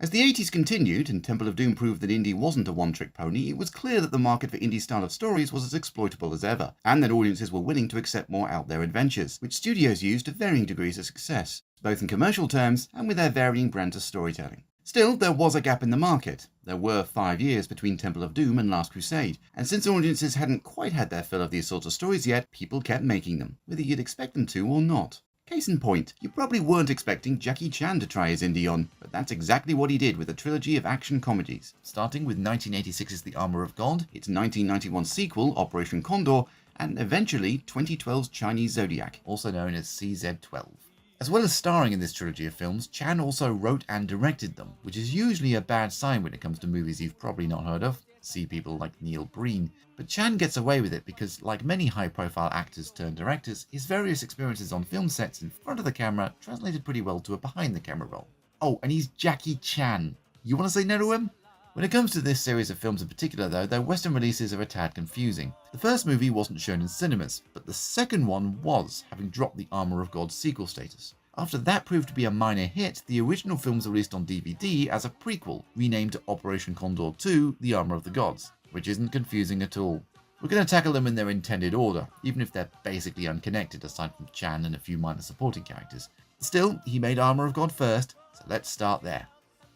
As the 80s continued and Temple of Doom proved that indie wasn't a one-trick pony, it was clear that the market for indie style of stories was as exploitable as ever, and that audiences were willing to accept more out-there adventures, which studios used to varying degrees of success, both in commercial terms and with their varying brands of storytelling. Still, there was a gap in the market. There were 5 years between Temple of Doom and Last Crusade, and since audiences hadn't quite had their fill of these sorts of stories yet, people kept making them, whether you'd expect them to or not. Case in point, you probably weren't expecting Jackie Chan to try his indie on, but that's exactly what he did with a trilogy of action comedies. Starting with 1986's The Armor of God, its 1991 sequel, Operation Condor, and eventually 2012's Chinese Zodiac, also known as CZ-12. As well as starring in this trilogy of films, Chan also wrote and directed them, which is usually a bad sign when it comes to movies you've probably not heard of. See people like Neil Breen. But Chan gets away with it because, like many high-profile actors turned directors, his various experiences on film sets in front of the camera translated pretty well to a behind-the-camera role. Oh, and he's Jackie Chan. You want to say no to him? When it comes to this series of films in particular though, their Western releases are a tad confusing. The first movie wasn't shown in cinemas, but the second one was, having dropped the Armor of God sequel status. After that proved to be a minor hit, the original film was released on DVD as a prequel, renamed to Operation Condor 2, The Armor of the Gods, which isn't confusing at all. We're going to tackle them in their intended order, even if they're basically unconnected aside from Chan and a few minor supporting characters. Still, he made Armor of God first, so let's start there.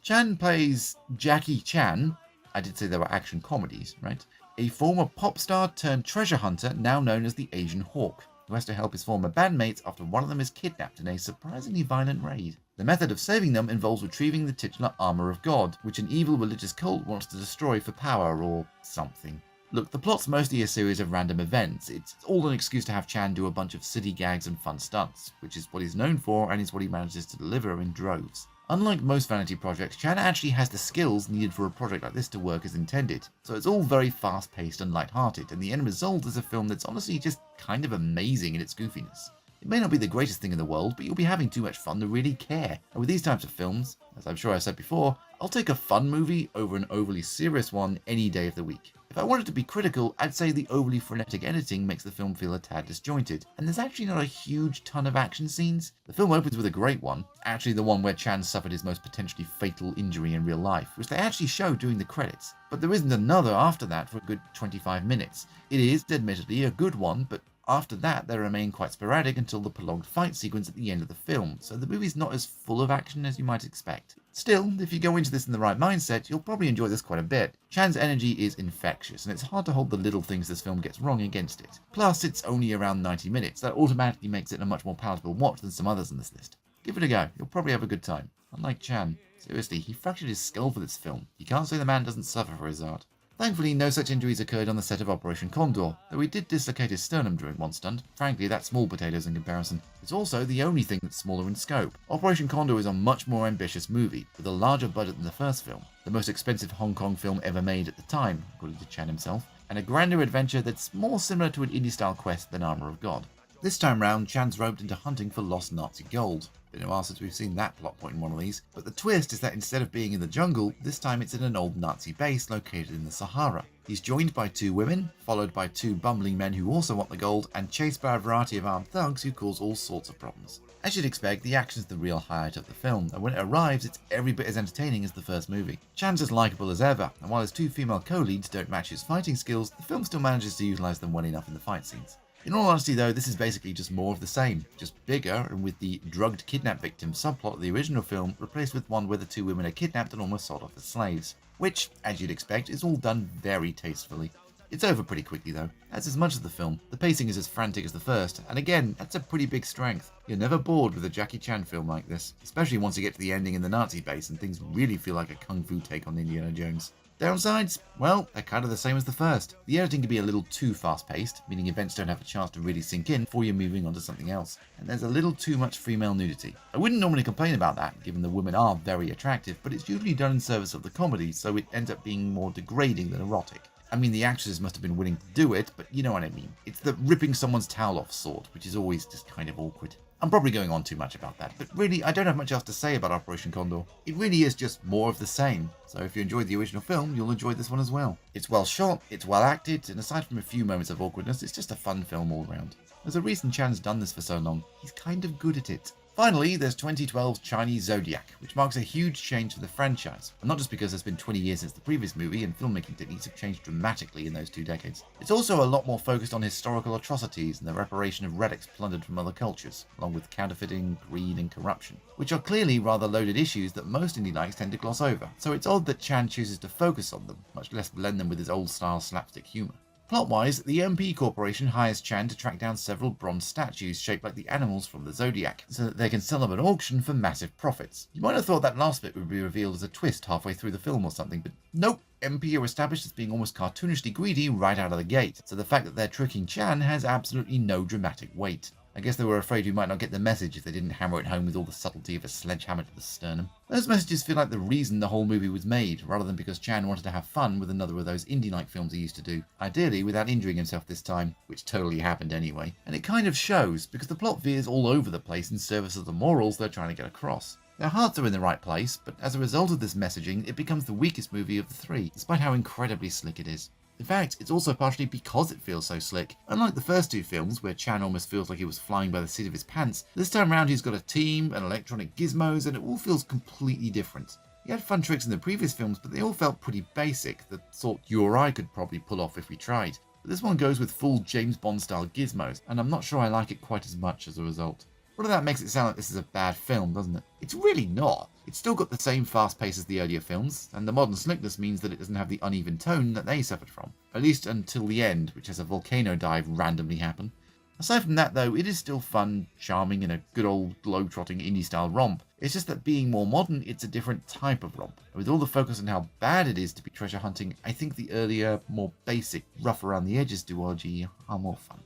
Chan plays Jackie Chan, I did say they were action comedies, right? A former pop star turned treasure hunter now known as the Asian Hawk, who has to help his former bandmates after one of them is kidnapped in a surprisingly violent raid. The method of saving them involves retrieving the titular Armor of God, which an evil religious cult wants to destroy for power or something. Look, the plot's mostly a series of random events. It's all an excuse to have Chan do a bunch of silly gags and fun stunts, which is what he's known for and is what he manages to deliver in droves. Unlike most vanity projects, Chan actually has the skills needed for a project like this to work as intended, so it's all very fast-paced and light-hearted, and the end result is a film that's honestly just kind of amazing in its goofiness. It may not be the greatest thing in the world, but you'll be having too much fun to really care, and with these types of films, as I'm sure I said before, I'll take a fun movie over an overly serious one any day of the week. If I wanted to be critical, I'd say the overly frenetic editing makes the film feel a tad disjointed, and there's actually not a huge ton of action scenes. The film opens with a great one, actually the one where Chan suffered his most potentially fatal injury in real life, which they actually show during the credits. But there isn't another after that for a good 25 minutes. It is, admittedly, a good one, but after that, they remain quite sporadic until the prolonged fight sequence at the end of the film, so the movie's not as full of action as you might expect. Still, if you go into this in the right mindset, you'll probably enjoy this quite a bit. Chan's energy is infectious, and it's hard to hold the little things this film gets wrong against it. Plus, it's only around 90 minutes, that automatically makes it a much more palatable watch than some others in this list. Give it a go, you'll probably have a good time. Unlike Chan. Seriously, he fractured his skull for this film. You can't say the man doesn't suffer for his art. Thankfully, no such injuries occurred on the set of Operation Condor, though he did dislocate his sternum during one stunt. Frankly, that's small potatoes in comparison. It's also the only thing that's smaller in scope. Operation Condor is a much more ambitious movie, with a larger budget than the first film, the most expensive Hong Kong film ever made at the time, according to Chan himself, and a grander adventure that's more similar to an indie-style quest than Armor of God. This time round, Chan's roped into hunting for lost Nazi gold. Been a while since we've seen that plot point in one of these, but the twist is that instead of being in the jungle, this time it's in an old Nazi base located in the Sahara. He's joined by 2 women, followed by 2 bumbling men who also want the gold, and chased by a variety of armed thugs who cause all sorts of problems. As you'd expect, the action's the real highlight of the film, and when it arrives, it's every bit as entertaining as the first movie. Chan's as likeable as ever, and while his 2 female co-leads don't match his fighting skills, the film still manages to utilise them well enough in the fight scenes. In all honesty though, this is basically just more of the same, just bigger and with the drugged kidnap victim subplot of the original film replaced with one where the 2 women are kidnapped and almost sold off as slaves. Which, as you'd expect, is all done very tastefully. It's over pretty quickly though, as much of the film. The pacing is as frantic as the first, and again, that's a pretty big strength. You're never bored with a Jackie Chan film like this, especially once you get to the ending in the Nazi base and things really feel like a kung fu take on Indiana Jones. Downsides? Well, they're kind of the same as the first. The editing can be a little too fast-paced, meaning events don't have a chance to really sink in before you're moving on to something else. And there's a little too much female nudity. I wouldn't normally complain about that, given the women are very attractive, but it's usually done in service of the comedy, so it ends up being more degrading than erotic. I mean, the actresses must have been willing to do it, but you know what I mean. It's the ripping someone's towel off sort, which is always just kind of awkward. I'm probably going on too much about that, but really, I don't have much else to say about Operation Condor. It really is just more of the same, so if you enjoyed the original film, you'll enjoy this one as well. It's well shot, it's well acted, and aside from a few moments of awkwardness, it's just a fun film all around. There's a reason Chan's done this for so long. He's kind of good at it. Finally, there's 2012's Chinese Zodiac, which marks a huge change for the franchise, and not just because it's been 20 years since the previous movie and filmmaking techniques have changed dramatically in those 2 decades. It's also a lot more focused on historical atrocities and the reparation of relics plundered from other cultures, along with counterfeiting, greed, and corruption, which are clearly rather loaded issues that most indie likes tend to gloss over, so it's odd that Chan chooses to focus on them, much less blend them with his old-style slapstick humour. Plot-wise, the MP Corporation hires Chan to track down several bronze statues shaped like the animals from the Zodiac, so that they can sell them at auction for massive profits. You might have thought that last bit would be revealed as a twist halfway through the film or something, but nope, MP are established as being almost cartoonishly greedy right out of the gate, so the fact that they're tricking Chan has absolutely no dramatic weight. I guess they were afraid we might not get the message if they didn't hammer it home with all the subtlety of a sledgehammer to the sternum. Those messages feel like the reason the whole movie was made, rather than because Chan wanted to have fun with another of those indie-like films he used to do, ideally without injuring himself this time, which totally happened anyway. And it kind of shows, because the plot veers all over the place in service of the morals they're trying to get across. Their hearts are in the right place, but as a result of this messaging, it becomes the weakest movie of the 3, despite how incredibly slick it is. In fact, it's also partially because it feels so slick. Unlike the first 2 films, where Chan almost feels like he was flying by the seat of his pants, this time around he's got a team and electronic gizmos, and it all feels completely different. He had fun tricks in the previous films, but they all felt pretty basic, the sort you or I could probably pull off if we tried. But this one goes with full James Bond style gizmos, and I'm not sure I like it quite as much as a result. All of that makes it sound like this is a bad film, doesn't it? It's really not. It's still got the same fast pace as the earlier films, and the modern slickness means that it doesn't have the uneven tone that they suffered from. At least until the end, which has a volcano dive randomly happen. Aside from that though, it is still fun, charming, and a good old globe-trotting indie-style romp. It's just that being more modern, it's a different type of romp. And with all the focus on how bad it is to be treasure hunting, I think the earlier, more basic, rough around the edges duology are more fun.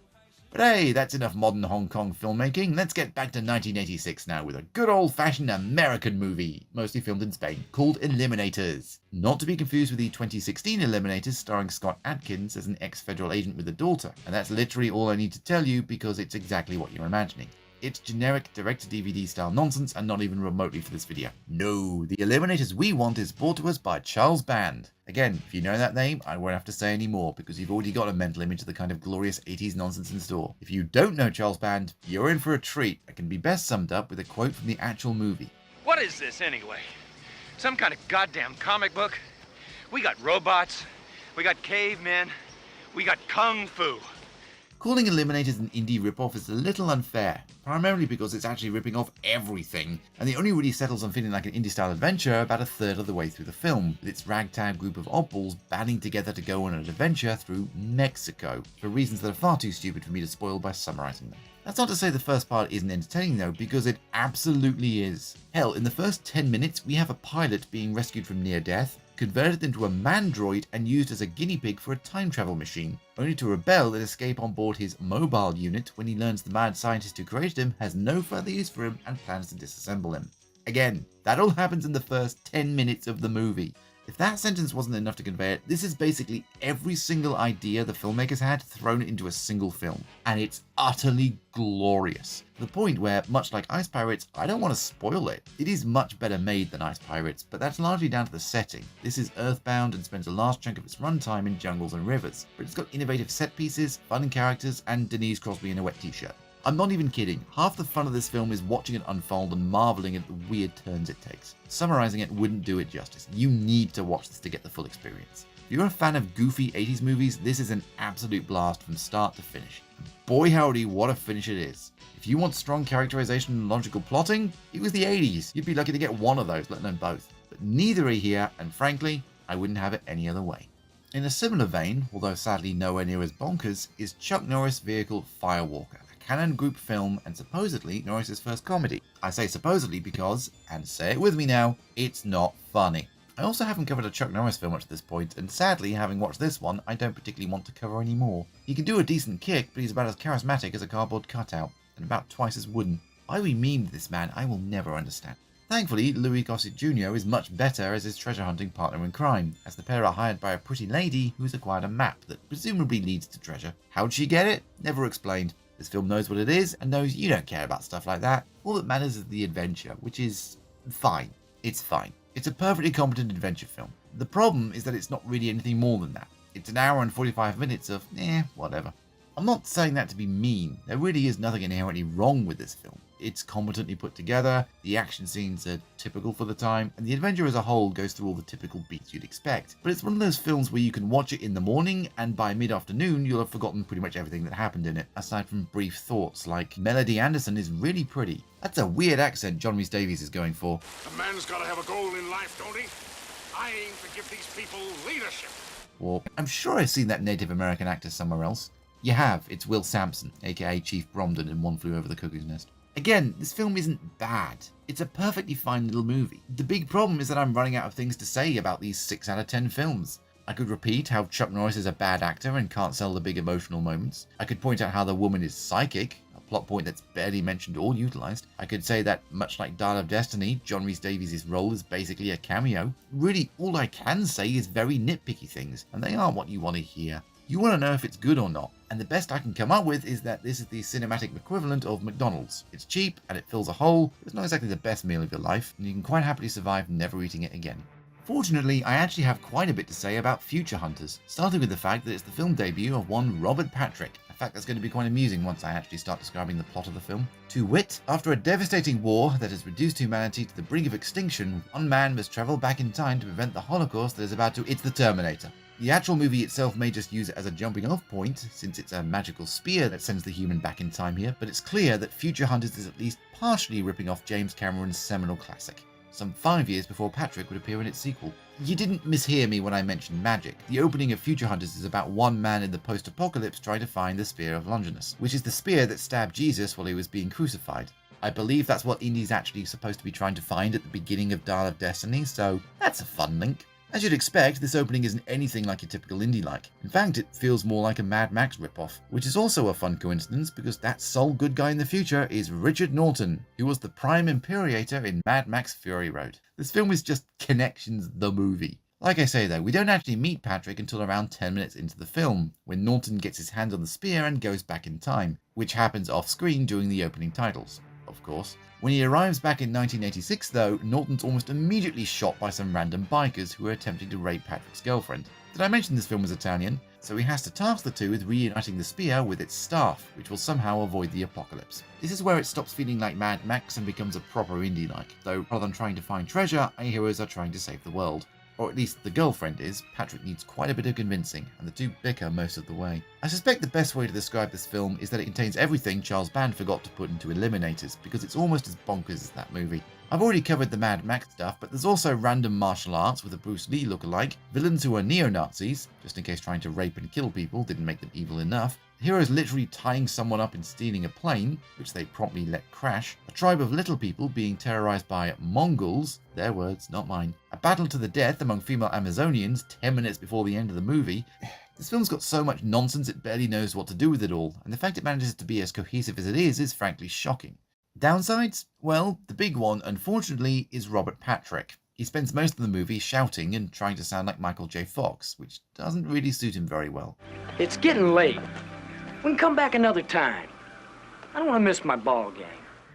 But hey, that's enough modern Hong Kong filmmaking. Let's get back to 1986 now with a good old-fashioned American movie, mostly filmed in Spain, called Eliminators. Not to be confused with the 2016 Eliminators starring Scott Adkins as an ex-federal agent with a daughter. And that's literally all I need to tell you because it's exactly what you're imagining. It's generic direct-to-DVD style nonsense and not even remotely for this video. No, the Eliminators we want is brought to us by Charles Band. Again, if you know that name, I won't have to say any more because you've already got a mental image of the kind of glorious 80s nonsense in store. If you don't know Charles Band, you're in for a treat that can be best summed up with a quote from the actual movie. What is this anyway? Some kind of goddamn comic book? We got robots, we got cavemen, we got kung fu. Calling Eliminators an indie ripoff is a little unfair, primarily because it's actually ripping off everything, and it only really settles on feeling like an indie-style adventure about a third of the way through the film, with its ragtag group of oddballs banding together to go on an adventure through Mexico, for reasons that are far too stupid for me to spoil by summarizing them. That's not to say the first part isn't entertaining though, because it absolutely is. Hell, in the first 10 minutes we have a pilot being rescued from near death, converted into a man-droid and used as a guinea pig for a time travel machine, only to rebel and escape on board his mobile unit when he learns the mad scientist who created him has no further use for him and plans to disassemble him. Again, that all happens in the first 10 minutes of the movie. If that sentence wasn't enough to convey it, this is basically every single idea the filmmakers had thrown into a single film. And it's utterly glorious. To the point where, much like Ice Pirates, I don't want to spoil it. It is much better made than Ice Pirates, but that's largely down to the setting. This is earthbound and spends a large chunk of its runtime in jungles and rivers, but it's got innovative set pieces, fun characters, and Denise Crosby in a wet t-shirt. I'm not even kidding, half the fun of this film is watching it unfold and marveling at the weird turns it takes. Summarizing it wouldn't do it justice. You need to watch this to get the full experience. If you're a fan of goofy 80s movies, this is an absolute blast from start to finish. Boy howdy, what a finish it is. If you want strong characterization and logical plotting, it was the 80s. You'd be lucky to get one of those, let alone both. But neither are here, and frankly, I wouldn't have it any other way. In a similar vein, although sadly nowhere near as bonkers, is Chuck Norris' vehicle Firewalker. Canon Group film and supposedly Norris's first comedy. I say supposedly because, and say it with me now, it's not funny. I also haven't covered a Chuck Norris film up to this point, and sadly, having watched this one, I don't particularly want to cover any more. He can do a decent kick, but he's about as charismatic as a cardboard cutout, and about twice as wooden. Why we memed this man, I will never understand. Thankfully, Louis Gossett Jr. is much better as his treasure hunting partner in crime, as the pair are hired by a pretty lady who's acquired a map that presumably leads to treasure. How'd she get it? Never explained. This film knows what it is and knows you don't care about stuff like that. All that matters is the adventure, which is fine. It's fine. It's a perfectly competent adventure film. The problem is that it's not really anything more than that. It's an hour and 45 minutes of, whatever. I'm not saying that to be mean. There really is nothing inherently wrong with this film. It's competently put together, the action scenes are typical for the time, and the adventure as a whole goes through all the typical beats you'd expect. But it's one of those films where you can watch it in the morning, and by mid-afternoon you'll have forgotten pretty much everything that happened in it, aside from brief thoughts like Melody Anderson is really pretty. That's a weird accent John Rhys Davies is going for. A man's gotta have a goal in life, don't he? I aim to give these people leadership. Or, I'm sure I've seen that Native American actor somewhere else. You have, it's Will Sampson, aka Chief Bromden in One Flew Over the Cuckoo's Nest. Again, this film isn't bad. It's a perfectly fine little movie. The big problem is that I'm running out of things to say about these 6 out of 10 films. I could repeat how Chuck Norris is a bad actor and can't sell the big emotional moments. I could point out how the woman is psychic, a plot point that's barely mentioned or utilised. I could say that, much like Dial of Destiny, John Rhys Davies' role is basically a cameo. Really, all I can say is very nitpicky things, and they aren't what you want to hear. You want to know if it's good or not, and the best I can come up with is that this is the cinematic equivalent of McDonald's. It's cheap, and it fills a hole, it's not exactly the best meal of your life, and you can quite happily survive never eating it again. Fortunately, I actually have quite a bit to say about Future Hunters, starting with the fact that it's the film debut of one Robert Patrick, a fact that's going to be quite amusing once I actually start describing the plot of the film. To wit, after a devastating war that has reduced humanity to the brink of extinction, one man must travel back in time to prevent the Holocaust that is about to... It's the Terminator. The actual movie itself may just use it as a jumping off point, since it's a magical spear that sends the human back in time here, but it's clear that Future Hunters is at least partially ripping off James Cameron's seminal classic, some 5 years before Patrick would appear in its sequel. You didn't mishear me when I mentioned magic. The opening of Future Hunters is about one man in the post-apocalypse trying to find the Spear of Longinus, which is the spear that stabbed Jesus while he was being crucified. I believe that's what Indy's actually supposed to be trying to find at the beginning of Dial of Destiny, so that's a fun link. As you'd expect, this opening isn't anything like your typical indie-like. In fact, it feels more like a Mad Max ripoff, which is also a fun coincidence because that sole good guy in the future is Richard Norton, who was the Prime Imperator in Mad Max Fury Road. This film is just Connections the movie. Like I say though, we don't actually meet Patrick until around 10 minutes into the film, when Norton gets his hand on the spear and goes back in time, which happens off-screen during the opening titles, of course. When he arrives back in 1986 though, Norton's almost immediately shot by some random bikers who are attempting to rape Patrick's girlfriend. Did I mention this film was Italian? So he has to task the two with reuniting the spear with its staff, which will somehow avoid the apocalypse. This is where it stops feeling like Mad Max and becomes a proper indie-like, though rather than trying to find treasure, our heroes are trying to save the world. Or at least the girlfriend is. Patrick needs quite a bit of convincing, and the two bicker most of the way. I suspect the best way to describe this film is that it contains everything Charles Band forgot to put into Eliminators, because it's almost as bonkers as that movie. I've already covered the Mad Max stuff, but there's also random martial arts with a Bruce Lee lookalike, villains who are neo-Nazis, just in case trying to rape and kill people didn't make them evil enough, heroes literally tying someone up and stealing a plane, which they promptly let crash, a tribe of little people being terrorized by Mongols, their words, not mine, a battle to the death among female Amazonians 10 minutes before the end of the movie. This film's got so much nonsense it barely knows what to do with it all, and the fact it manages to be as cohesive as it is frankly shocking. Downsides? Well, the big one, unfortunately, is Robert Patrick. He spends most of the movie shouting and trying to sound like Michael J. Fox, which doesn't really suit him very well. It's getting late. We can come back another time. I don't want to miss my ball game.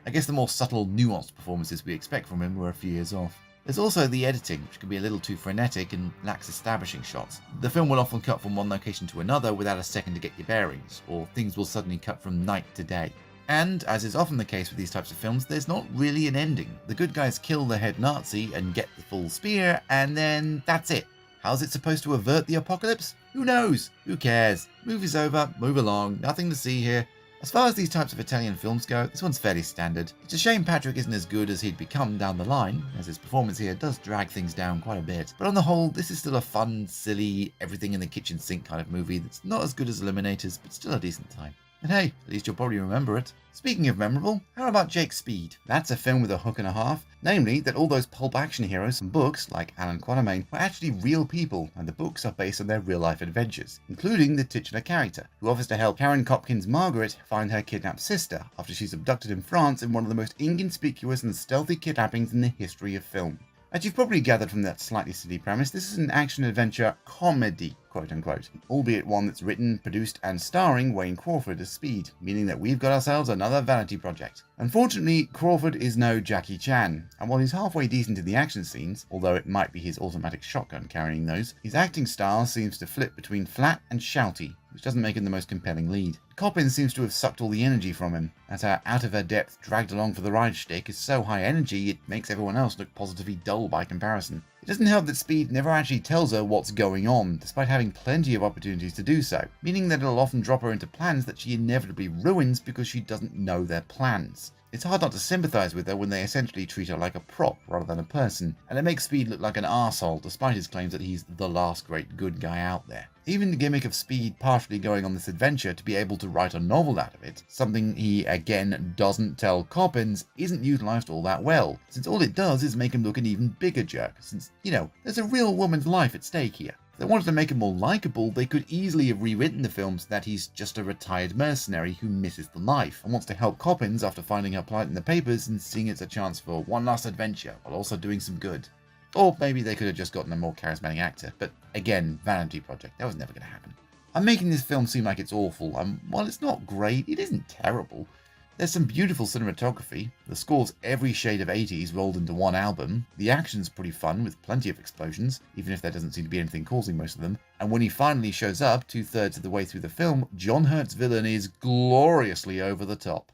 I guess the more subtle, nuanced performances we expect from him were a few years off. There's also the editing, which can be a little too frenetic and lacks establishing shots. The film will often cut from one location to another without a second to get your bearings, or things will suddenly cut from night to day. And, as is often the case with these types of films, there's not really an ending. The good guys kill the head Nazi and get the full spear, and then that's it. How's it supposed to avert the apocalypse? Who knows? Who cares? Movie's over, move along, nothing to see here. As far as these types of Italian films go, this one's fairly standard. It's a shame Patrick isn't as good as he'd become down the line, as his performance here does drag things down quite a bit. But on the whole, this is still a fun, silly, everything in the kitchen sink kind of movie that's not as good as Eliminators, but still a decent time. And hey, at least you'll probably remember it. Speaking of memorable, how about Jake Speed? That's a film with a hook and a half, namely that all those pulp action heroes from books, like Alan Quatermain, were actually real people, and the books are based on their real-life adventures, including the titular character, who offers to help Karen Kopkin's Margaret find her kidnapped sister after she's abducted in France in one of the most inconspicuous and stealthy kidnappings in the history of film. As you've probably gathered from that slightly silly premise, this is an action-adventure comedy, quote-unquote, albeit one that's written, produced, and starring Wayne Crawford as Speed, meaning that we've got ourselves another vanity project. Unfortunately, Crawford is no Jackie Chan, and while he's halfway decent in the action scenes, although it might be his automatic shotgun carrying those, his acting style seems to flip between flat and shouty, which doesn't make him the most compelling lead. Coppins seems to have sucked all the energy from him, as her out-of-her-depth, dragged-along for the ride shtick is so high energy it makes everyone else look positively dull by comparison. It doesn't help that Speed never actually tells her what's going on, despite having plenty of opportunities to do so, meaning that it'll often drop her into plans that she inevitably ruins because she doesn't know their plans. It's hard not to sympathise with her when they essentially treat her like a prop rather than a person, and it makes Speed look like an arsehole despite his claims that he's the last great good guy out there. Even the gimmick of Speed partially going on this adventure to be able to write a novel out of it, something he again doesn't tell Coppins, isn't utilised all that well, since all it does is make him look an even bigger jerk, since, there's a real woman's life at stake here. If they wanted to make him more likeable, they could easily have rewritten the film so that he's just a retired mercenary who misses the life and wants to help Coppins after finding her plight in the papers and seeing it's a chance for one last adventure while also doing some good. Or maybe they could have just gotten a more charismatic actor, but again, vanity project, that was never going to happen. I'm making this film seem like it's awful, while it's not great, it isn't terrible. There's some beautiful cinematography, the score's every shade of 80s rolled into one album, the action's pretty fun with plenty of explosions, even if there doesn't seem to be anything causing most of them, and when he finally shows up 2/3 of the way through the film, John Hurt's villain is gloriously over the top.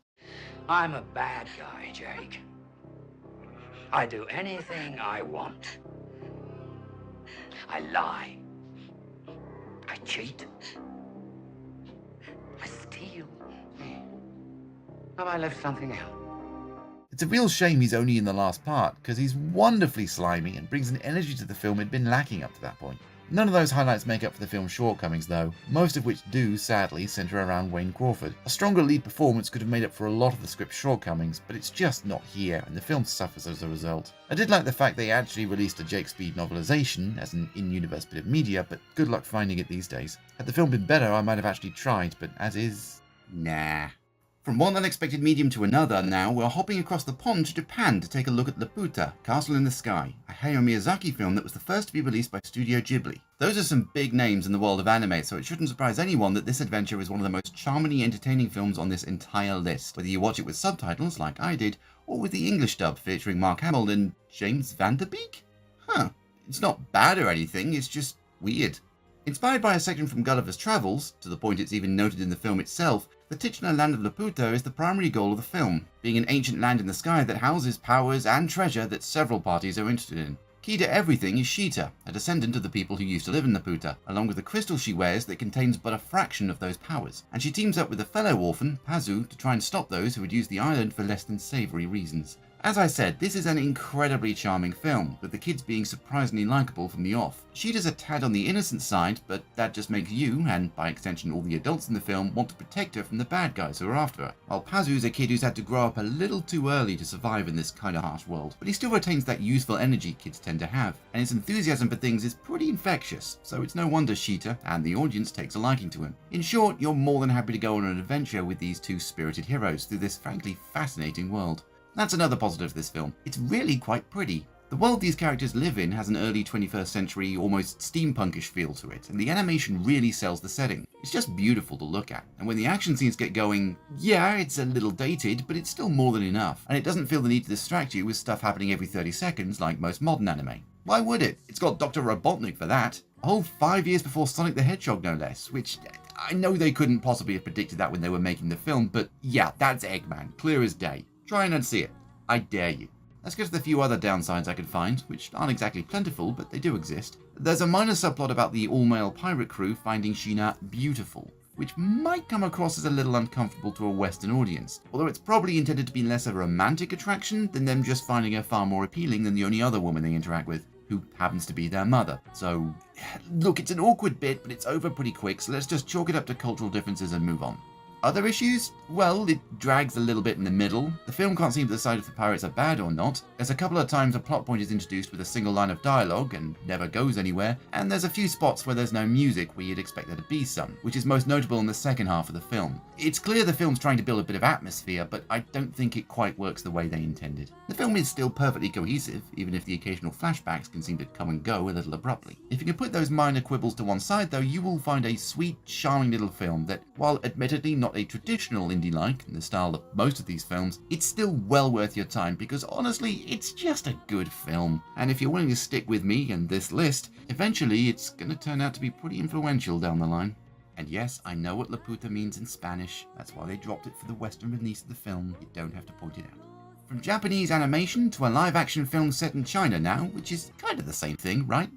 I'm a bad guy, Jake. I do anything I want. I lie. I cheat. I steal. Have I left something out? It's a real shame he's only in the last part, because he's wonderfully slimy and brings an energy to the film it'd been lacking up to that point. None of those highlights make up for the film's shortcomings though, most of which do, sadly, centre around Wayne Crawford. A stronger lead performance could have made up for a lot of the script's shortcomings, but it's just not here, and the film suffers as a result. I did like the fact they actually released a Jake Speed novelisation as an in-universe bit of media, but good luck finding it these days. Had the film been better, I might have actually tried, but as is... nah. From one unexpected medium to another now, we're hopping across the pond to Japan to take a look at Laputa, Castle in the Sky, a Hayao Miyazaki film that was the first to be released by Studio Ghibli. Those are some big names in the world of anime, so it shouldn't surprise anyone that this adventure is one of the most charmingly entertaining films on this entire list, whether you watch it with subtitles, like I did, or with the English dub featuring Mark Hamill and James Van Der Beek? It's not bad or anything, it's just weird. Inspired by a section from Gulliver's Travels, to the point it's even noted in the film itself, the titular land of Laputa is the primary goal of the film, being an ancient land in the sky that houses powers and treasure that several parties are interested in. Key to everything is Sheeta, a descendant of the people who used to live in Laputa, along with the crystal she wears that contains but a fraction of those powers, and she teams up with a fellow orphan, Pazu, to try and stop those who would use the island for less than savoury reasons. As I said, this is an incredibly charming film, with the kids being surprisingly likeable from the off. Sheeta's a tad on the innocent side, but that just makes you, and by extension all the adults in the film, want to protect her from the bad guys who are after her. While Pazu's a kid who's had to grow up a little too early to survive in this kinda harsh world, but he still retains that youthful energy kids tend to have, and his enthusiasm for things is pretty infectious, so it's no wonder Sheeta, and the audience, takes a liking to him. In short, you're more than happy to go on an adventure with these two spirited heroes through this frankly fascinating world. That's another positive of this film. It's really quite pretty. The world these characters live in has an early 21st century, almost steampunkish feel to it, and the animation really sells the setting. It's just beautiful to look at, and when the action scenes get going, yeah, it's a little dated, but it's still more than enough, and it doesn't feel the need to distract you with stuff happening every 30 seconds like most modern anime. Why would it? It's got Dr. Robotnik for that. A whole 5 years before Sonic the Hedgehog, no less, which... I know they couldn't possibly have predicted that when they were making the film, but yeah, that's Eggman, clear as day. Try and unsee it. I dare you. Let's get to the few other downsides I could find, which aren't exactly plentiful, but they do exist. There's a minor subplot about the all-male pirate crew finding Sheena beautiful, which might come across as a little uncomfortable to a Western audience, although it's probably intended to be less of a romantic attraction than them just finding her far more appealing than the only other woman they interact with, who happens to be their mother. So, look, it's an awkward bit, but it's over pretty quick, so let's just chalk it up to cultural differences and move on. Other issues? Well, it drags a little bit in the middle. The film can't seem to decide if the pirates are bad or not. There's a couple of times a plot point is introduced with a single line of dialogue and never goes anywhere, and there's a few spots where there's no music where you'd expect there to be some, which is most notable in the second half of the film. It's clear the film's trying to build a bit of atmosphere, but I don't think it quite works the way they intended. The film is still perfectly cohesive, even if the occasional flashbacks can seem to come and go a little abruptly. If you can put those minor quibbles to one side though, you will find a sweet, charming little film that, while admittedly not a traditional indie-like in the style of most of these films, it's still well worth your time because honestly, it's just a good film. And if you're willing to stick with me and this list, eventually it's going to turn out to be pretty influential down the line. And yes, I know what La Puta means in Spanish. That's why they dropped it for the Western release of the film. You don't have to point it out. From Japanese animation to a live-action film set in China now, which is kind of the same thing, right?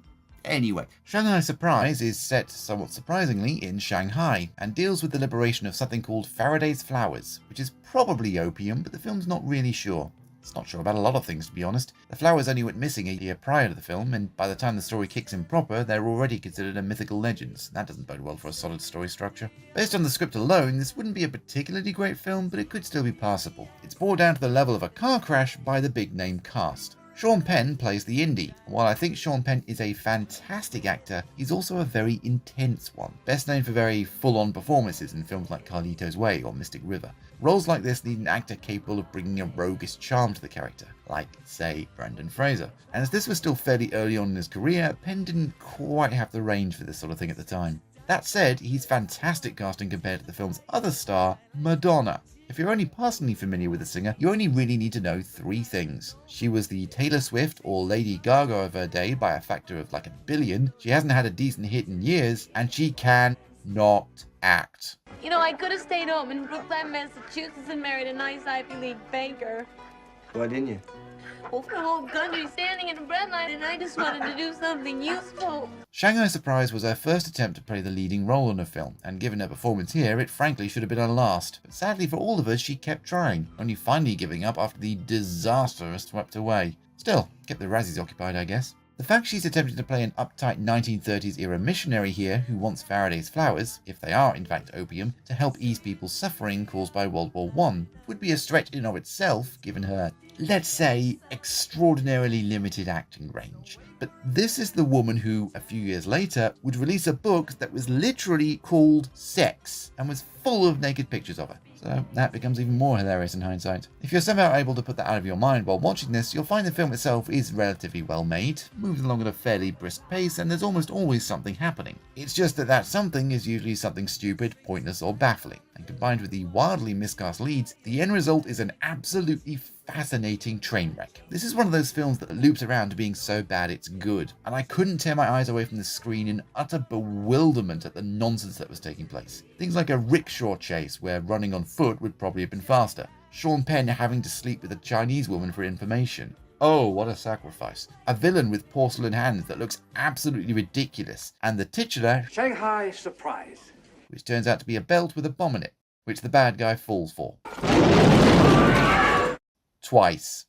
Anyway, Shanghai Surprise is set, somewhat surprisingly, in Shanghai, and deals with the liberation of something called Faraday's flowers, which is probably opium, but the film's not really sure. It's not sure about a lot of things, to be honest. The flowers only went missing a year prior to the film, and by the time the story kicks in proper, they're already considered a mythical legend, so that doesn't bode well for a solid story structure. Based on the script alone, this wouldn't be a particularly great film, but it could still be passable. It's brought down to the level of a car crash by the big-name cast. Sean Penn plays the indie. While I think Sean Penn is a fantastic actor, he's also a very intense one. Best known for very full-on performances in films like Carlito's Way or Mystic River. Roles like this need an actor capable of bringing a roguish charm to the character, like, say, Brendan Fraser. And as this was still fairly early on in his career, Penn didn't quite have the range for this sort of thing at the time. That said, he's fantastic casting compared to the film's other star, Madonna. If you're only passingly familiar with the singer, you only really need to know 3 things. She was the Taylor Swift or Lady Gaga of her day by a factor of like 1 billion, she hasn't had a decent hit in years, and she can not act. You know, I could have stayed home in Brookline, Massachusetts and married a nice Ivy League banker. Why didn't you? Well, for the whole country standing in a bread line, and I just wanted to do something useful. Shanghai Surprise was her first attempt to play the leading role in a film, and given her performance here, it frankly should have been her last. But sadly for all of us, she kept trying, only finally giving up after the disaster has swept away. Still, kept the Razzies occupied, I guess. The fact she's attempting to play an uptight 1930s era missionary here who wants Faraday's flowers, if they are in fact opium, to help ease people's suffering caused by World War I, would be a stretch in and of itself, given her, let's say, extraordinarily limited acting range. But this is the woman who, a few years later, would release a book that was literally called Sex, and was full of naked pictures of her. So that becomes even more hilarious in hindsight. If you're somehow able to put that out of your mind while watching this, you'll find the film itself is relatively well made, moves along at a fairly brisk pace, and there's almost always something happening. It's just that that something is usually something stupid, pointless, or baffling, and combined with the wildly miscast leads, the end result is an absolutely fascinating train wreck. This is one of those films that loops around to being so bad it's good, and I couldn't tear my eyes away from the screen in utter bewilderment at the nonsense that was taking place. Things like a rickshaw chase where running on foot would probably have been faster, Sean Penn having to sleep with a Chinese woman for information. Oh, what a sacrifice. A villain with porcelain hands that looks absolutely ridiculous, and the titular Shanghai Surprise. which turns out to be a belt with a bomb in it, which the bad guy falls for. Twice.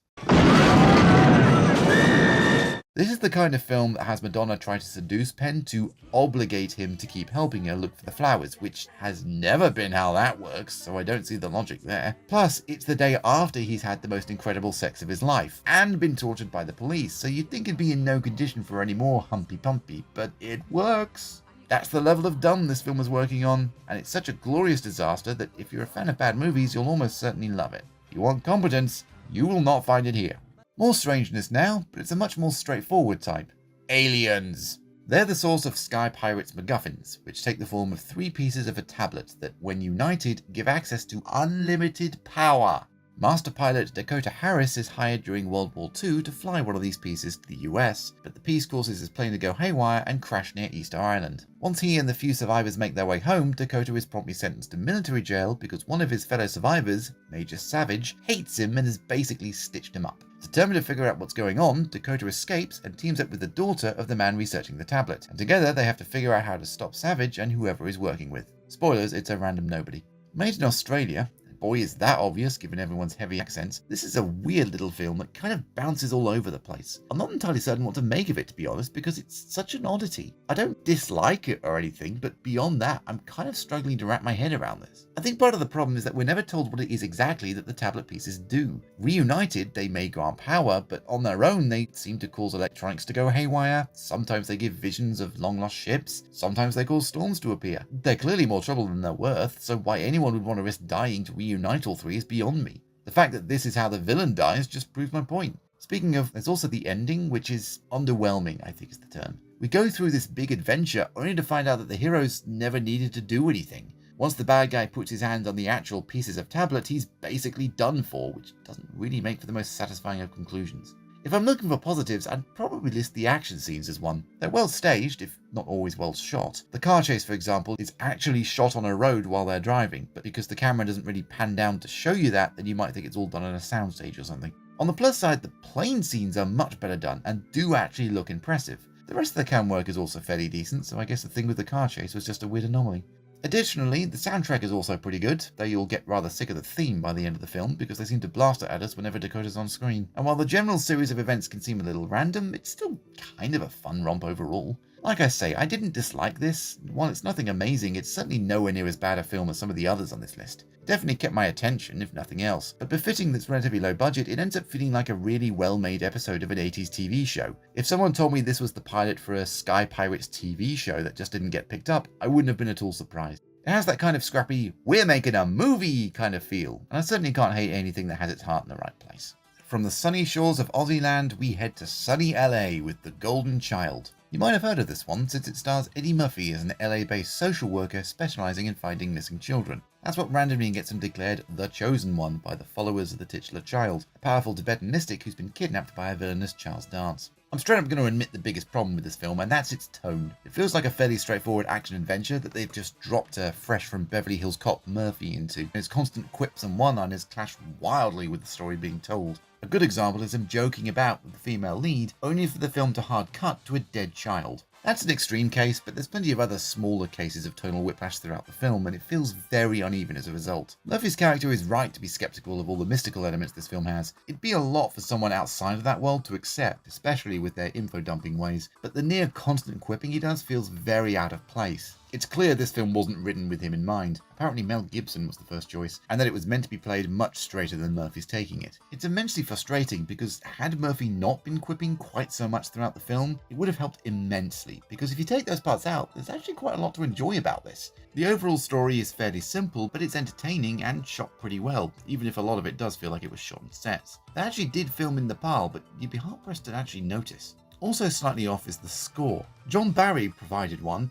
This is the kind of film that has Madonna try to seduce Penn to obligate him to keep helping her look for the flowers, which has never been how that works, so I don't see the logic there. Plus, it's the day after he's had the most incredible sex of his life, and been tortured by the police, so you'd think he'd be in no condition for any more humpy-pumpy, but it works. That's the level of dumb this film was working on, and it's such a glorious disaster that if you're a fan of bad movies, you'll almost certainly love it. If you want competence, you will not find it here. More strangeness now, but it's a much more straightforward type. Aliens. They're the source of Sky Pirate's MacGuffins, which take the form of 3 pieces of a tablet that, when united, give access to unlimited power. Master pilot Dakota Harris is hired during World War II to fly one of these pieces to the US, but the piece causes his plane to go haywire and crash near Easter Island. Once he and the few survivors make their way home, Dakota is promptly sentenced to military jail because one of his fellow survivors, Major Savage, hates him and has basically stitched him up. Determined to figure out what's going on, Dakota escapes and teams up with the daughter of the man researching the tablet, and together they have to figure out how to stop Savage and whoever he's working with. Spoilers, it's a random nobody. Made in Australia, boy is that obvious given everyone's heavy accents, this is a weird little film that kind of bounces all over the place. I'm not entirely certain what to make of it, to be honest, because it's such an oddity. I don't dislike it or anything, but beyond that, I'm kind of struggling to wrap my head around this. I think part of the problem is that we're never told what it is exactly that the tablet pieces do. Reunited, they may grant power, but on their own, they seem to cause electronics to go haywire. Sometimes they give visions of long-lost ships. Sometimes they cause storms to appear. They're clearly more trouble than they're worth, so why anyone would want to risk dying to reunite all 3 is beyond me. The fact that this is how the villain dies just proves my point. Speaking of, there's also the ending, which is underwhelming, I think is the term. We go through this big adventure only to find out that the heroes never needed to do anything. Once the bad guy puts his hands on the actual pieces of tablet, he's basically done for, which doesn't really make for the most satisfying of conclusions. If I'm looking for positives, I'd probably list the action scenes as one. They're well staged, if not always well shot. The car chase, for example, is actually shot on a road while they're driving, but because the camera doesn't really pan down to show you that, then you might think it's all done on a soundstage or something. On the plus side, the plane scenes are much better done and do actually look impressive. The rest of the cam work is also fairly decent, so I guess the thing with the car chase was just a weird anomaly. Additionally, the soundtrack is also pretty good, though you'll get rather sick of the theme by the end of the film because they seem to blast it at us whenever Dakota's on screen. And while the general series of events can seem a little random, it's still kind of a fun romp overall. Like I say, I didn't dislike this. While it's nothing amazing, it's certainly nowhere near as bad a film as some of the others on this list. It definitely kept my attention, if nothing else, but befitting this relatively low budget, it ends up feeling like a really well-made episode of an 80s TV show. If someone told me this was the pilot for a Sky Pirates TV show that just didn't get picked up, I wouldn't have been at all surprised. It has that kind of scrappy, we're making a movie kind of feel, and I certainly can't hate anything that has its heart in the right place. From the sunny shores of Aussieland, we head to sunny LA with The Golden Child. You might have heard of this one since it stars Eddie Murphy as an LA-based social worker specializing in finding missing children. That's what randomly gets him declared the chosen one by the followers of the titular child, a powerful Tibetan mystic who's been kidnapped by a villainous Charles Dance. I'm straight up going to admit the biggest problem with this film, and that's its tone. It feels like a fairly straightforward action-adventure that they've just dropped a fresh from Beverly Hills Cop Murphy into, and his constant quips and one-liners clash wildly with the story being told. A good example is him joking about with the female lead, only for the film to hard cut to a dead child. That's an extreme case, but there's plenty of other smaller cases of tonal whiplash throughout the film, and it feels very uneven as a result. Murphy's character is right to be skeptical of all the mystical elements this film has. It'd be a lot for someone outside of that world to accept, especially with their info-dumping ways, but the near constant quipping he does feels very out of place. It's clear this film wasn't written with him in mind. Apparently Mel Gibson was the first choice, and that it was meant to be played much straighter than Murphy's taking it. It's immensely frustrating because had Murphy not been quipping quite so much throughout the film, it would have helped immensely, because if you take those parts out, there's actually quite a lot to enjoy about this. The overall story is fairly simple, but it's entertaining and shot pretty well, even if a lot of it does feel like it was shot on sets. They actually did film in Nepal, but you'd be hard pressed to actually notice. Also slightly off is the score. John Barry provided one,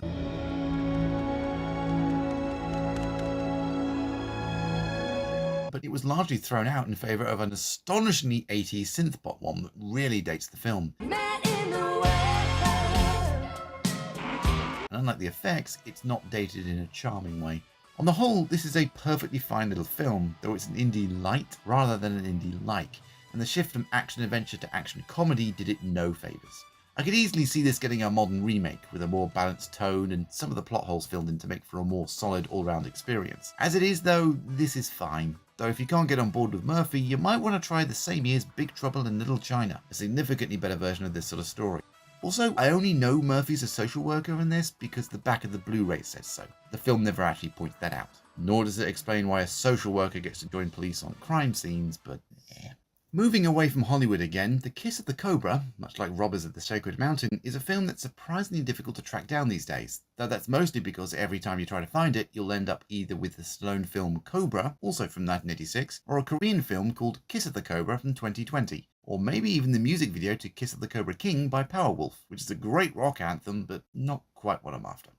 but it was largely thrown out in favour of an astonishingly 80s synthpop one that really dates the film. And unlike the effects, it's not dated in a charming way. On the whole, this is a perfectly fine little film, though it's an indie light rather than an indie like, and the shift from action-adventure to action comedy did it no favours. I could easily see this getting a modern remake with a more balanced tone and some of the plot holes filled in to make for a more solid all-round experience. As it is though, this is fine. Though if you can't get on board with Murphy, you might want to try the same year's Big Trouble in Little China, a significantly better version of this sort of story. Also, I only know Murphy's a social worker in this because the back of the Blu-ray says so. The film never actually points that out. Nor does it explain why a social worker gets to join police on crime scenes, but yeah. Moving away from Hollywood again, The Kiss of the Cobra, much like Robbers at the Sacred Mountain, is a film that's surprisingly difficult to track down these days, though that's mostly because every time you try to find it, you'll end up either with the Stallone film Cobra, also from 1986, or a Korean film called Kiss of the Cobra from 2020, or maybe even the music video to Kiss of the Cobra King by Powerwolf, which is a great rock anthem, but not quite what I'm after.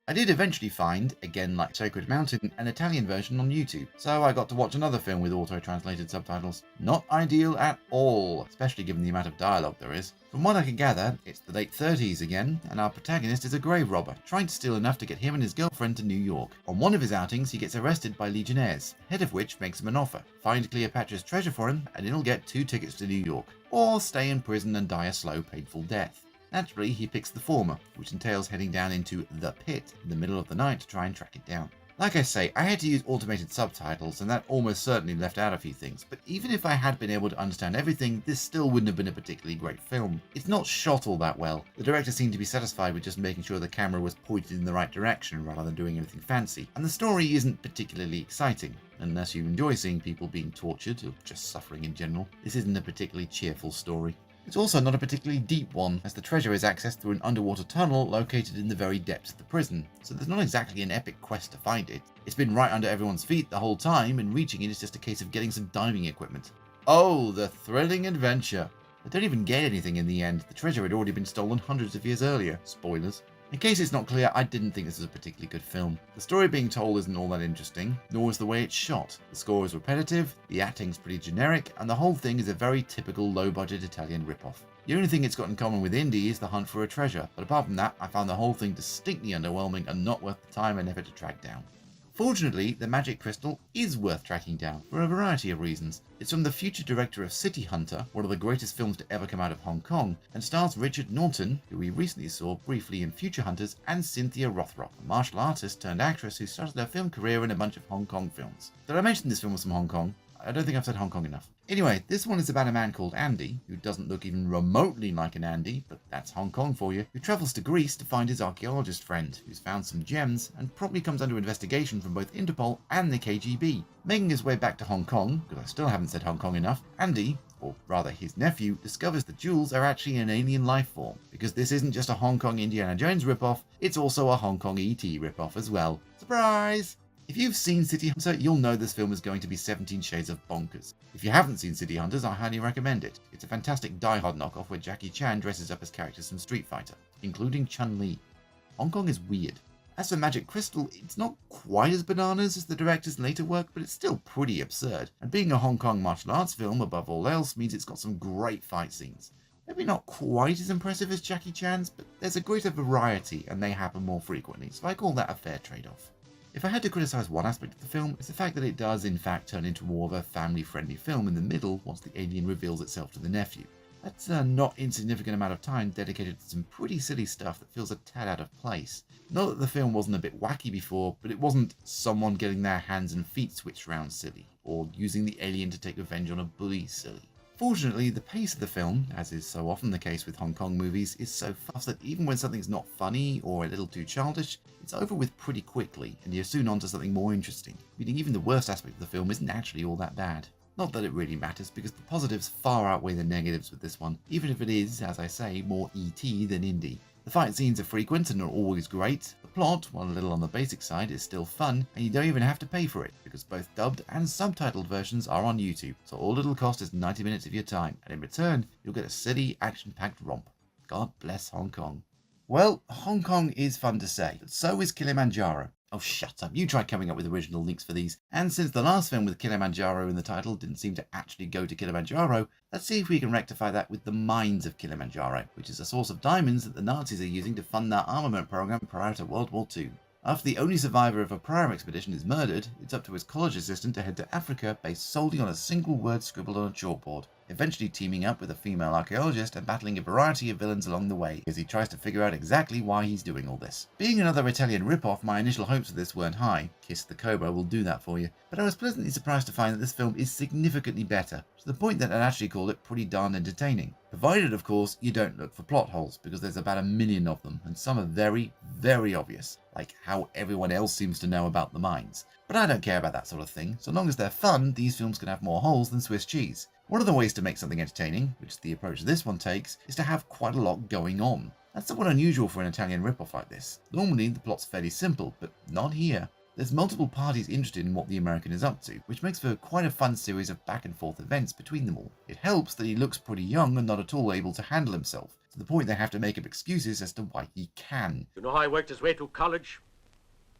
I did eventually find, again like Sacred Mountain, an Italian version on YouTube, so I got to watch another film with auto-translated subtitles. Not ideal at all, especially given the amount of dialogue there is. From what I can gather, it's the late 30s again, and our protagonist is a grave robber, trying to steal enough to get him and his girlfriend to New York. On one of his outings, he gets arrested by Legionnaires, head of which makes him an offer. Find Cleopatra's treasure for him, and he'll get 2 tickets to New York, or stay in prison and die a slow, painful death. Naturally, he picks the former, which entails heading down into the pit in the middle of the night to try and track it down. Like I say, I had to use automated subtitles, and that almost certainly left out a few things, but even if I had been able to understand everything, this still wouldn't have been a particularly great film. It's not shot all that well. The director seemed to be satisfied with just making sure the camera was pointed in the right direction rather than doing anything fancy, and the story isn't particularly exciting. Unless you enjoy seeing people being tortured, or just suffering in general, this isn't a particularly cheerful story. It's also not a particularly deep one, as the treasure is accessed through an underwater tunnel located in the very depths of the prison, so there's not exactly an epic quest to find it. It's been right under everyone's feet the whole time, and reaching it is just a case of getting some diving equipment. Oh, the thrilling adventure! They don't even get anything in the end. The treasure had already been stolen hundreds of years earlier. Spoilers. In case it's not clear, I didn't think this was a particularly good film. The story being told isn't all that interesting, nor is the way it's shot. The score is repetitive, the acting's pretty generic, and the whole thing is a very typical low-budget Italian rip-off. The only thing it's got in common with Indy is the hunt for a treasure, but apart from that, I found the whole thing distinctly underwhelming and not worth the time and effort to track down. Fortunately, the magic crystal is worth tracking down, for a variety of reasons. It's from the future director of City Hunter, one of the greatest films to ever come out of Hong Kong, and stars Richard Norton, who we recently saw briefly in Future Hunters, and Cynthia Rothrock, a martial artist turned actress who started her film career in a bunch of Hong Kong films. Did I mention this film was from Hong Kong? I don't think I've said Hong Kong enough. Anyway, this one is about a man called Andy, who doesn't look even remotely like an Andy, but that's Hong Kong for you, who travels to Greece to find his archaeologist friend, who's found some gems, and probably comes under investigation from both Interpol and the KGB. Making his way back to Hong Kong, because I still haven't said Hong Kong enough, Andy, or rather his nephew, discovers the jewels are actually an alien life form, because this isn't just a Hong Kong Indiana Jones ripoff, it's also a Hong Kong E.T. ripoff as well. Surprise! If you've seen City Hunter, you'll know this film is going to be 17 shades of bonkers. If you haven't seen City Hunters, I highly recommend it. It's a fantastic Die Hard knockoff where Jackie Chan dresses up as characters from Street Fighter, including Chun-Li. Hong Kong is weird. As for Magic Crystal, it's not quite as bananas as the director's later work, but it's still pretty absurd. And being a Hong Kong martial arts film above all else means it's got some great fight scenes. Maybe not quite as impressive as Jackie Chan's, but there's a greater variety and they happen more frequently, so I call that a fair trade-off. If I had to criticise one aspect of the film, it's the fact that it does in fact turn into more of a family-friendly film in the middle once the alien reveals itself to the nephew. That's a not insignificant amount of time dedicated to some pretty silly stuff that feels a tad out of place. Not that the film wasn't a bit wacky before, but it wasn't someone getting their hands and feet switched around silly, or using the alien to take revenge on a bully silly. Fortunately, the pace of the film, as is so often the case with Hong Kong movies, is so fast that even when something's not funny or a little too childish, it's over with pretty quickly, and you're soon on to something more interesting, meaning even the worst aspect of the film isn't actually all that bad. Not that it really matters, because the positives far outweigh the negatives with this one, even if it is, as I say, more E.T. than Indy. The fight scenes are frequent and are always great. The plot, while a little on the basic side, is still fun, and you don't even have to pay for it, because both dubbed and subtitled versions are on YouTube, so all it'll cost is 90 minutes of your time, and in return, you'll get a silly, action-packed romp. God bless Hong Kong. Well, Hong Kong is fun to say, but so is Kilimanjaro. Oh, shut up. You try coming up with original links for these. And since the last film with Kilimanjaro in the title didn't seem to actually go to Kilimanjaro, let's see if we can rectify that with the mines of Kilimanjaro, which is a source of diamonds that the Nazis are using to fund their armament program prior to World War II. After the only survivor of a prior expedition is murdered, it's up to his college assistant to head to Africa based solely on a single word scribbled on a chalkboard, eventually teaming up with a female archaeologist and battling a variety of villains along the way, as he tries to figure out exactly why he's doing all this. Being another Italian rip-off, my initial hopes for this weren't high. Kiss the Cobra will do that for you. But I was pleasantly surprised to find that this film is significantly better, to the point that I'd actually call it pretty darn entertaining. Provided, of course, you don't look for plot holes, because there's about 1 million of them, and some are very, very obvious, like how everyone else seems to know about the mines. But I don't care about that sort of thing. So long as they're fun, these films can have more holes than Swiss cheese. One of the ways to make something entertaining, which is the approach this one takes, is to have quite a lot going on. That's somewhat unusual for an Italian ripoff like this. Normally, the plot's fairly simple, but not here. There's multiple parties interested in what the American is up to, which makes for quite a fun series of back and forth events between them all. It helps that he looks pretty young and not at all able to handle himself, to the point they have to make up excuses as to why he can. You know how he worked his way through college?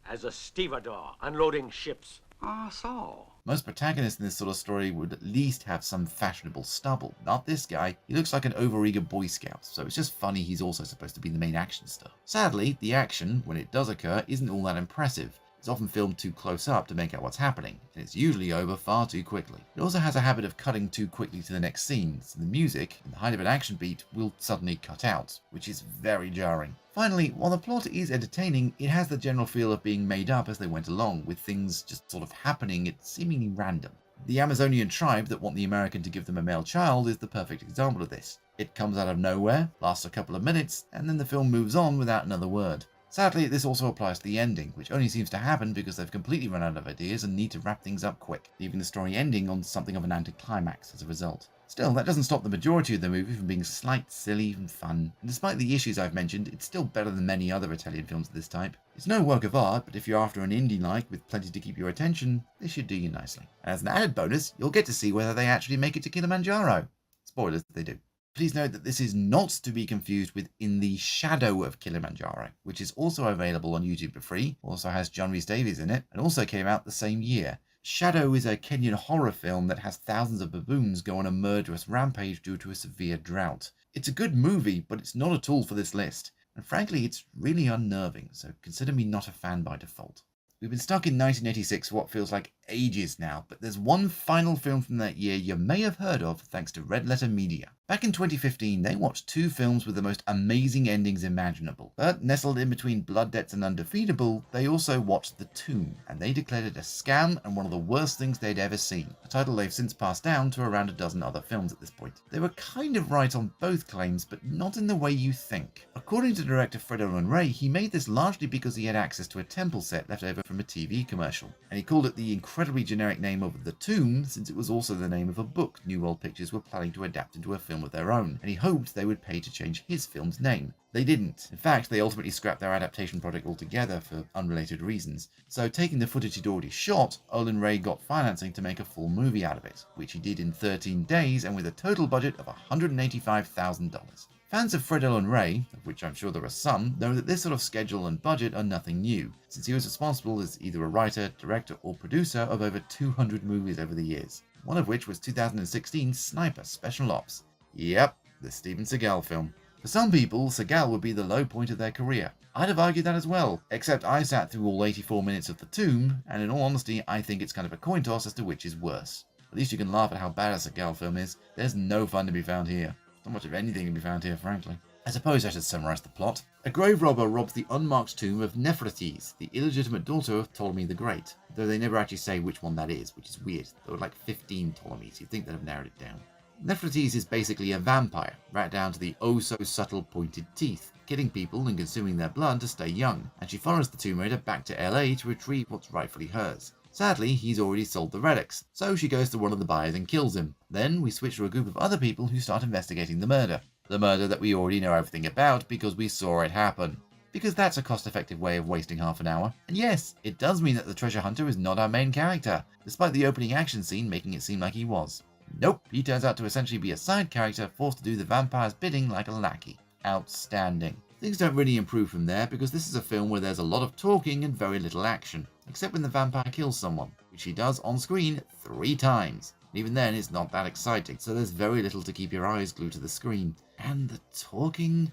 As a stevedore, unloading ships. Ah, so. Most protagonists in this sort of story would at least have some fashionable stubble. Not this guy. He looks like an overeager Boy Scout, so it's just funny he's also supposed to be the main action star. Sadly, the action, when it does occur, isn't all that impressive. It's often filmed too close up to make out what's happening, and it's usually over far too quickly. It also has a habit of cutting too quickly to the next scene, so the music, in the height of an action beat, will suddenly cut out, which is very jarring. Finally, while the plot is entertaining, it has the general feel of being made up as they went along, with things just sort of happening at seemingly random. The Amazonian tribe that want the American to give them a male child is the perfect example of this. It comes out of nowhere, lasts a couple of minutes, and then the film moves on without another word. Sadly, this also applies to the ending, which only seems to happen because they've completely run out of ideas and need to wrap things up quick, leaving the story ending on something of an anticlimax as a result. Still, that doesn't stop the majority of the movie from being slight, silly, and fun, and despite the issues I've mentioned, it's still better than many other Italian films of this type. It's no work of art, but if you're after an indie-like with plenty to keep your attention, this should do you nicely. And as an added bonus, you'll get to see whether they actually make it to Kilimanjaro. Spoilers, they do. Please note that this is not to be confused with In the Shadow of Kilimanjaro, which is also available on YouTube for free, also has John Rhys Davies in it, and also came out the same year. Shadow is a Kenyan horror film that has thousands of baboons go on a murderous rampage due to a severe drought. It's a good movie, but it's not at all for this list, and frankly it's really unnerving, so consider me not a fan by default. We've been stuck in 1986 for what feels like ages now, but there's one final film from that year you may have heard of thanks to Red Letter Media. Back in 2015, they watched two films with the most amazing endings imaginable. But nestled in between Blood Debts and Undefeatable, they also watched The Tomb, and they declared it a scam and one of the worst things they'd ever seen, a title they've since passed down to around a dozen other films at this point. They were kind of right on both claims, but not in the way you think. According to director Fred Olen Ray, he made this largely because he had access to a temple set left over from a TV commercial, and he called it the incredibly generic name of The Tomb since it was also the name of a book New World Pictures were planning to adapt into a film of their own, and he hoped they would pay to change his film's name. They didn't. In fact, they ultimately scrapped their adaptation project altogether for unrelated reasons. So taking the footage he'd already shot, Olen Ray got financing to make a full movie out of it, which he did in 13 days and with a total budget of $185,000. Fans of Fred Olen Ray, of which I'm sure there are some, know that this sort of schedule and budget are nothing new, since he was responsible as either a writer, director, or producer of over 200 movies over the years, one of which was 2016's Sniper Special Ops. Yep, the Steven Seagal film. For some people, Seagal would be the low point of their career. I'd have argued that as well, except I sat through all 84 minutes of The Tomb, and in all honesty, I think it's kind of a coin toss as to which is worse. At least you can laugh at how bad a Seagal film is. There's no fun to be found here. Not much of anything to be found here, frankly. I suppose I should summarise the plot. A grave robber robs the unmarked tomb of Nefertiti, the illegitimate daughter of Ptolemy the Great, though they never actually say which one that is, which is weird. There were like 15 Ptolemies, you'd think they'd have narrowed it down. Nefertiti is basically a vampire, right down to the oh-so-subtle pointed teeth, killing people and consuming their blood to stay young, and she follows the Tomb Raider back to LA to retrieve what's rightfully hers. Sadly, he's already sold the relics, so she goes to one of the buyers and kills him. Then we switch to a group of other people who start investigating the murder. The murder that we already know everything about because we saw it happen. Because that's a cost-effective way of wasting half an hour. And yes, it does mean that the treasure hunter is not our main character, despite the opening action scene making it seem like he was. Nope, he turns out to essentially be a side character forced to do the vampire's bidding like a lackey. Outstanding. Things don't really improve from there because this is a film where there's a lot of talking and very little action, except when the vampire kills someone, which he does on screen 3 times. Even then, it's not that exciting, so there's very little to keep your eyes glued to the screen. And the talking?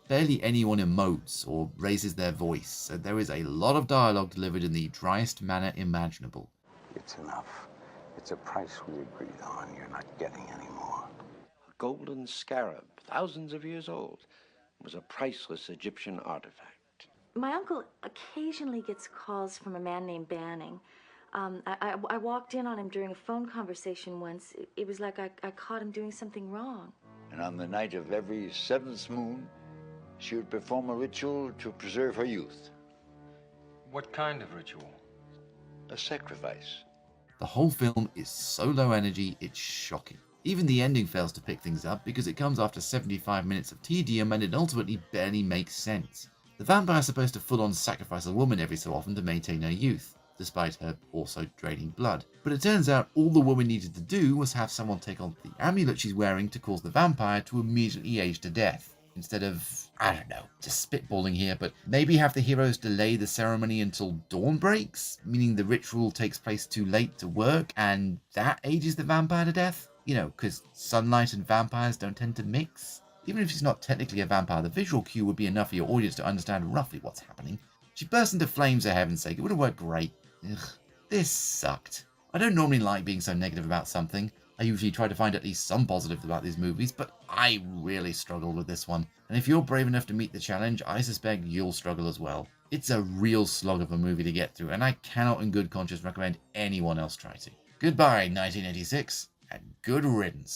Barely anyone emotes or raises their voice, so there is a lot of dialogue delivered in the driest manner imaginable. It's enough. It's a price we agreed on. You're not getting any more. A golden scarab, thousands of years old, was a priceless Egyptian artifact. My uncle occasionally gets calls from a man named Banning. I walked in on him during a phone conversation once. It was like I caught him doing something wrong. And on the night of every 7th moon, she would perform a ritual to preserve her youth. What kind of ritual? A sacrifice. The whole film is so low energy, it's shocking. Even the ending fails to pick things up because it comes after 75 minutes of tedium and it ultimately barely makes sense. The vampire is supposed to full-on sacrifice a woman every so often to maintain her youth, despite her also draining blood. But it turns out all the woman needed to do was have someone take on the amulet she's wearing to cause the vampire to immediately age to death. Instead of, I don't know, just spitballing here, but maybe have the heroes delay the ceremony until dawn breaks, meaning the ritual takes place too late to work, and that ages the vampire to death? You know, because sunlight and vampires don't tend to mix. Even if she's not technically a vampire, the visual cue would be enough for your audience to understand roughly what's happening. She bursts into flames for heaven's sake, it would have worked great. Ugh, this sucked. I don't normally like being so negative about something. I usually try to find at least some positives about these movies, but I really struggled with this one. And if you're brave enough to meet the challenge, I suspect you'll struggle as well. It's a real slog of a movie to get through, and I cannot in good conscience recommend anyone else try to. Goodbye, 1986, and good riddance.